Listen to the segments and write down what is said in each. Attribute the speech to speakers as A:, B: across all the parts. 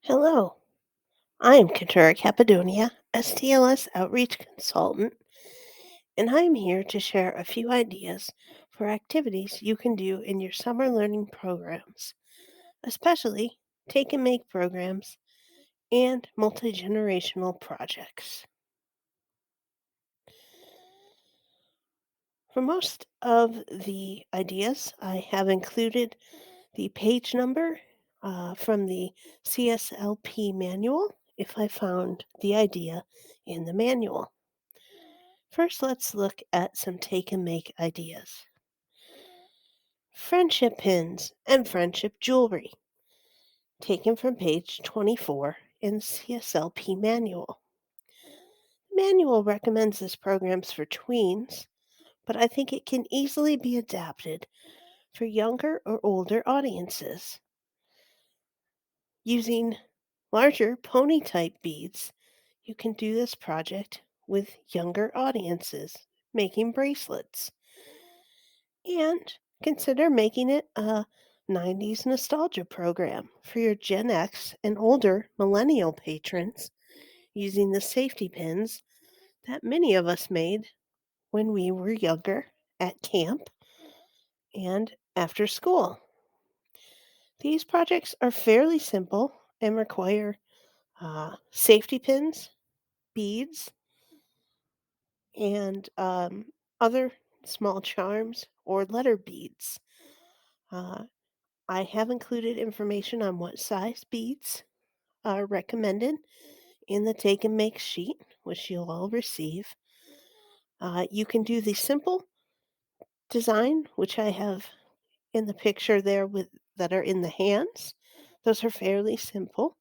A: Hello, I am Katura Cappadonia, STLS Outreach Consultant, and I am here to share a few ideas for activities you can do in your summer learning programs, especially take and make programs and multi-generational projects. For most of the ideas, I have included the page number from the CSLP manual if I found the idea in the manual. First, let's look at some take and make ideas. Friendship pins and friendship jewelry, taken from page 24 in the CSLP manual. The manual recommends this programs for tweens, but I think it can easily be adapted for younger or older audiences. Using larger pony type beads, you can do this project with younger audiences, making bracelets. And consider making it a 90s nostalgia program for your Gen X and older millennial patrons using the safety pins that many of us made when we were younger at camp and after school. These projects are fairly simple and require safety pins, beads, and other small charms or letter beads. Uh, I have included information on what size beads are recommended in the take and make sheet, which you'll all receive. You can do the simple design, which I have in the picture there with that are in the hands. Those are fairly simple.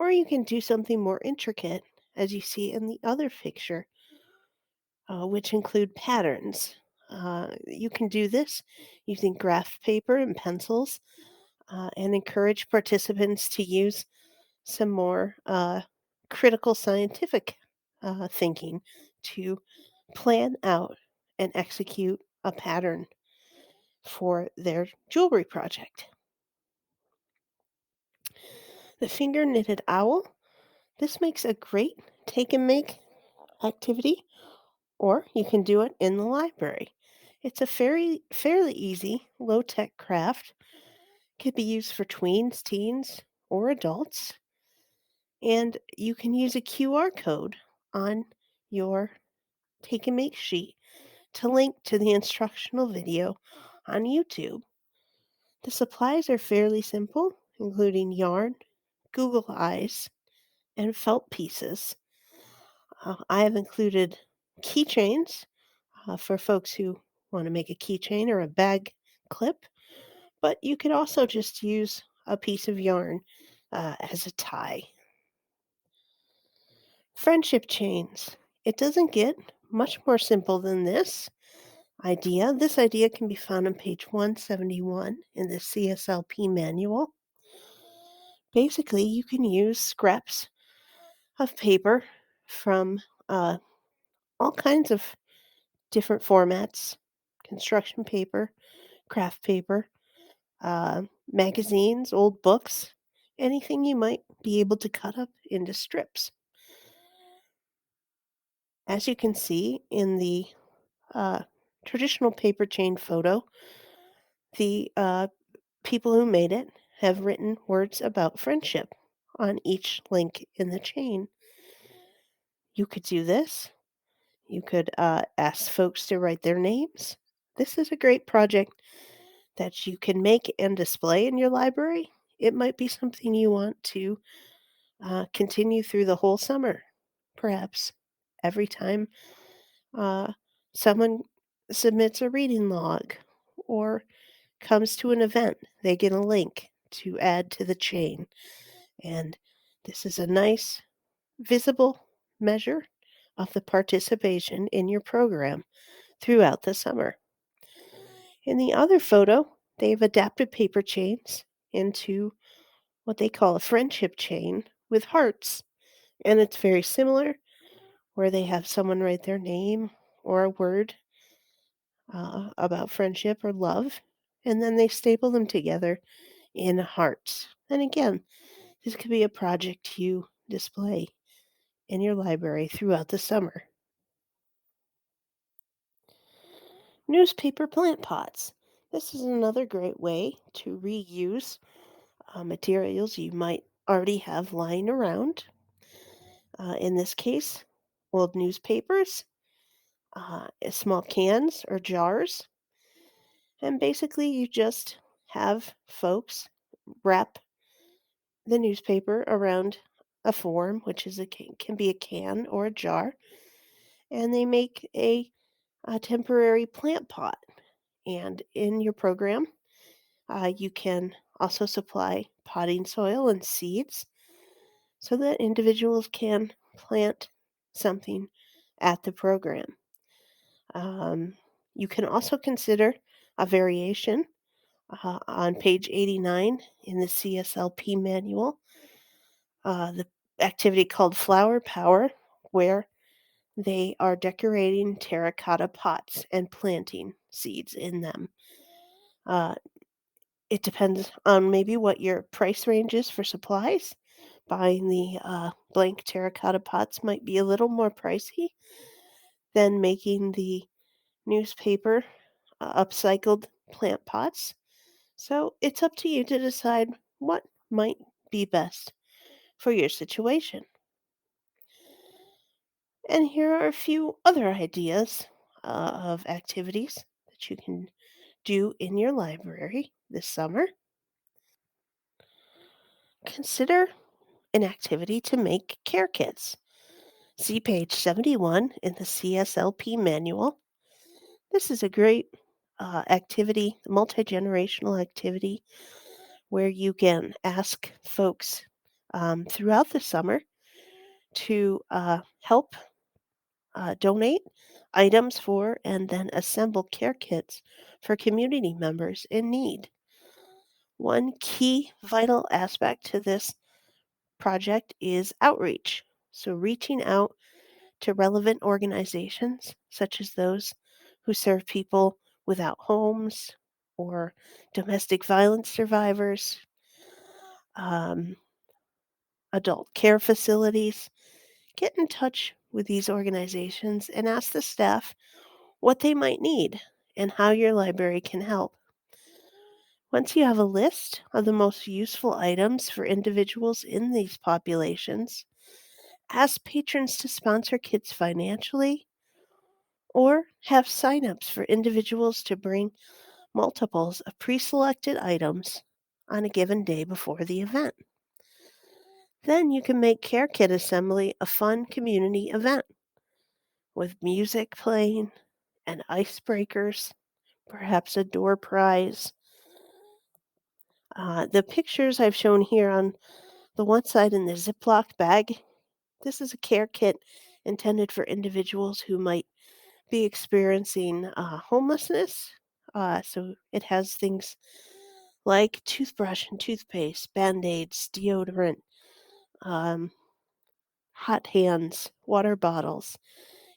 A: Or you can do something more intricate, as you see in the other picture, which include patterns. You can do this using graph paper and pencils and encourage participants to use some more critical scientific thinking to plan out and execute a pattern for their jewelry project. The finger knitted owl. This makes a great take and make activity, or you can do it in the library. It's a fairly easy, low tech craft. Can be used for tweens, teens, or adults. And you can use a QR code on your take and make sheet to link to the instructional video on YouTube. The supplies are fairly simple, including yarn, Google Eyes, and felt pieces. I have included keychains for folks who want to make a keychain or a bag clip, but you could also just use a piece of yarn as a tie. Friendship chains. It doesn't get much more simple than this idea. This idea can be found on page 171 in the CSLP manual. Basically, you can use scraps of paper from all kinds of different formats: construction paper, craft paper, magazines, old books, anything you might be able to cut up into strips. As you can see in the uh, traditional paper chain photo, the people who made it have written words about friendship on each link in the chain. You could do this. You could ask folks to write their names. This is a great project that you can make and display in your library. It might be something you want to continue through the whole summer, perhaps. Every time uh, someone submits a reading log or comes to an event, they get a link to add to the chain. And this is a nice, visible measure of the participation in your program throughout the summer. In the other photo, they've adapted paper chains into what they call a friendship chain with hearts. And it's very similar, where they have someone write their name or a word about friendship or love, and then they staple them together in hearts. And again, This could be a project you display in your library throughout the summer. Newspaper plant pots. This is another great way to reuse materials you might already have lying around. In this case, old newspapers, small cans or jars, and basically you just have folks wrap the newspaper around a form, which is can be a can or a jar, and they make a temporary plant pot. And in your program, you can also supply potting soil and seeds so that individuals can plant something at the program. Um, you can also consider a variation on page 89 in the CSLP manual, the activity called Flower Power, where they are decorating terracotta pots and planting seeds in them. Uh, it depends on maybe what your price range is for supplies. Buying the blank terracotta pots might be a little more pricey than making the newspaper upcycled plant pots. So it's up to you to decide what might be best for your situation. And here are a few other ideas of activities that you can do in your library this summer. Consider an activity to make care kits. See page 71 in the CSLP manual. This is a great activity, multi-generational activity, where you can ask folks throughout the summer to help donate items for and then assemble care kits for community members in need. One key vital aspect to this project is outreach. So, reaching out to relevant organizations, such as those who serve people without homes or domestic violence survivors, um, adult care facilities. Get in touch with these organizations and ask the staff what they might need and how your library can help. Once you have a list of the most useful items for individuals in these populations, ask patrons to sponsor kits financially or have sign-ups for individuals to bring multiples of pre-selected items on a given day before the event. Then you can make Care Kit assembly a fun community event with music playing and icebreakers, perhaps a door prize. The pictures I've shown here on the one side in the Ziploc bag, this is a care kit intended for individuals who might be experiencing homelessness. So it has things like toothbrush and toothpaste, band aids, deodorant, um, hot hands, water bottles.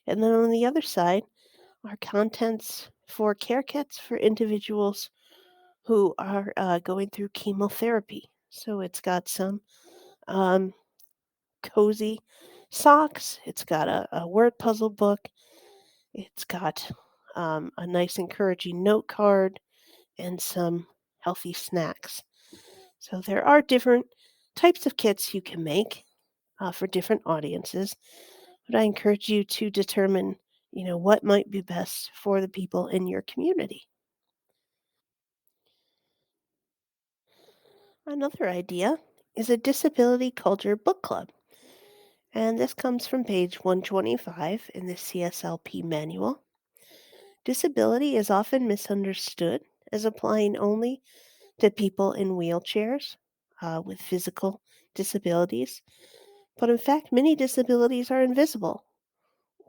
A: And then on the other side are contents for care kits for individuals who are going through chemotherapy. So it's got some um, cozy socks, it's got a word puzzle book, it's got a nice encouraging note card, and some healthy snacks. So there are different types of kits you can make for different audiences, but I encourage you to determine, what might be best for the people in your community. Another idea is a disability culture book club, and this comes from page 125 in the CSLP manual. Disability is often misunderstood as applying only to people in wheelchairs with physical disabilities, but in fact, many disabilities are invisible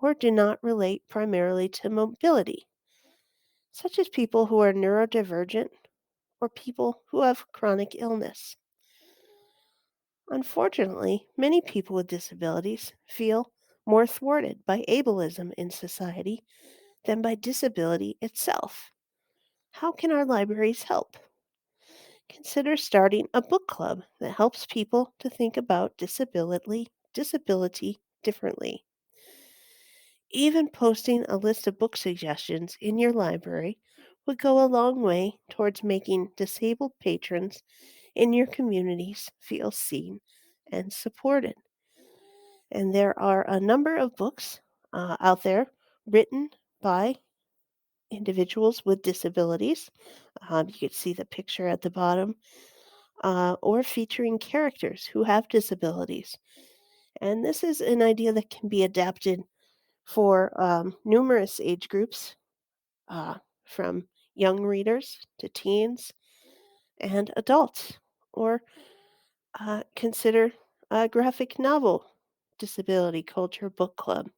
A: or do not relate primarily to mobility, such as people who are neurodivergent or people who have chronic illness. Unfortunately, many people with disabilities feel more thwarted by ableism in society than by disability itself. How can our libraries help? Consider starting a book club that helps people to think about disability differently. Even posting a list of book suggestions in your library would go a long way towards making disabled patrons in your communities feel seen and supported. And there are a number of books out there written by individuals with disabilities. You can see the picture at the bottom, or featuring characters who have disabilities. And this is an idea that can be adapted for numerous age groups, uh, from young readers to teens and adults. Or consider a graphic novel disability culture book club.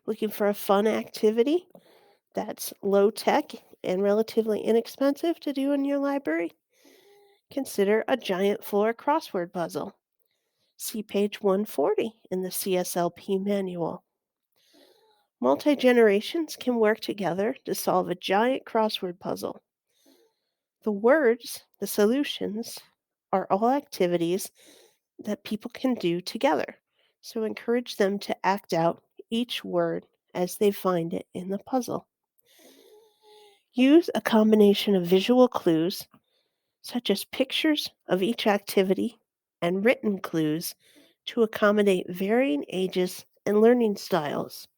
A: Looking for a fun activity that's low tech and relatively inexpensive to do in your library? Consider a giant floor crossword puzzle. See page 140 in the CSLP manual. Multi generations can work together to solve a giant crossword puzzle. The words, the solutions, are all activities that people can do together. So encourage them to act out each word as they find it in the puzzle. Use a combination of visual clues, such as pictures of each activity, and written clues to accommodate varying ages and learning styles.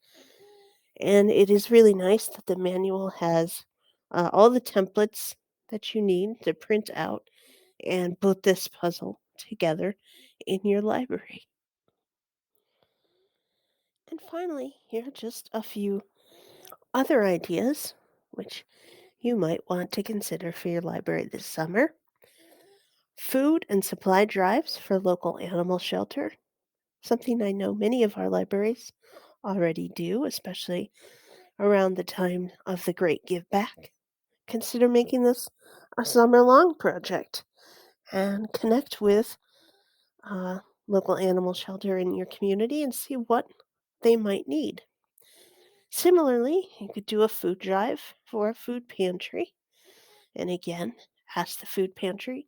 A: And it is really nice that the manual has all the templates that you need to print out and put this puzzle together in your library. And finally, here are just a few other ideas which you might want to consider for your library this summer. Food and supply drives for local animal shelter, something I know many of our libraries already do, especially around the time of the Great Give Back. Consider making this a summer long project and connect with a local animal shelter in your community and see what they might need. Similarly, you could do a food drive for a food pantry, and again, ask the food pantry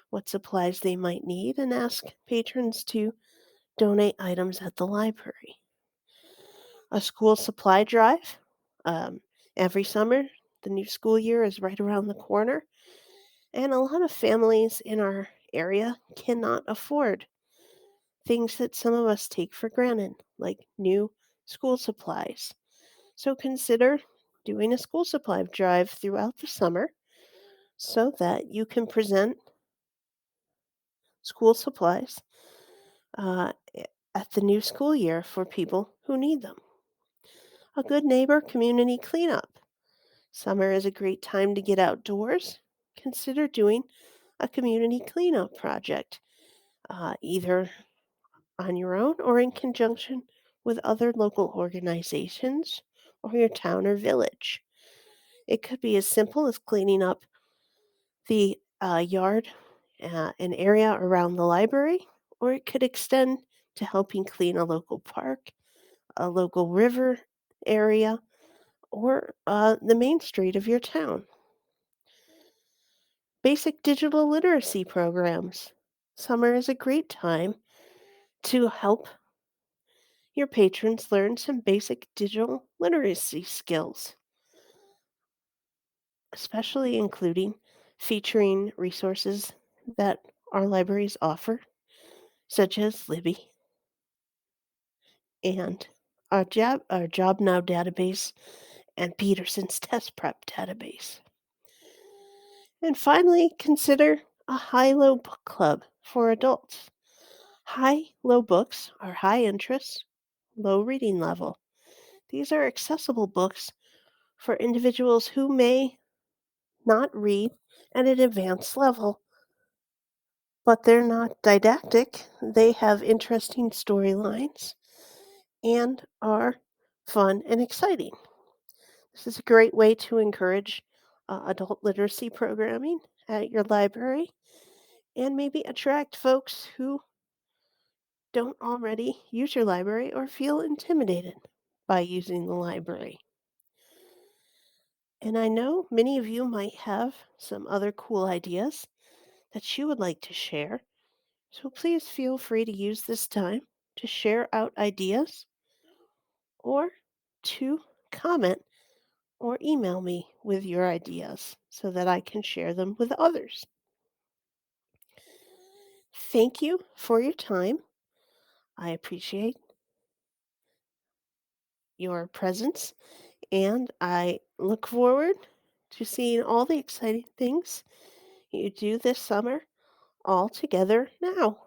A: what supplies they might need and ask patrons to donate items at the library. A school supply drive. Um, every summer, the new school year is right around the corner, and a lot of families in our area cannot afford things that some of us take for granted, like new school supplies. So consider doing a school supply drive throughout the summer so that you can present school supplies uh, at the new school year for people who need them. A good neighbor community cleanup. Summer is a great time to get outdoors. Consider doing a community cleanup project, either on your own or in conjunction with other local organizations or your town or village. It could be as simple as cleaning up the yard, an area around the library, or it could extend to helping clean a local park, a local river area, or the main street of your town. Basic digital literacy programs. Summer is a great time to help your patrons learn some basic digital literacy skills, especially including featuring resources that our libraries offer, such as Libby and our Job Now database and Peterson's Test Prep database. And finally, consider a high low book club for adults. High low books are high interest, low reading level. These are accessible books for individuals who may not read at an advanced level, but they're not didactic. They have interesting storylines and are fun and exciting. This is a great way to encourage adult literacy programming at your library and maybe attract folks who don't already use your library or feel intimidated by using the library. And I know many of you might have some other cool ideas that you would like to share. So please feel free to use this time to share out ideas or to comment or email me with your ideas so that I can share them with others. Thank you for your time. I appreciate your presence and I look forward to seeing all the exciting things you do this summer all together now.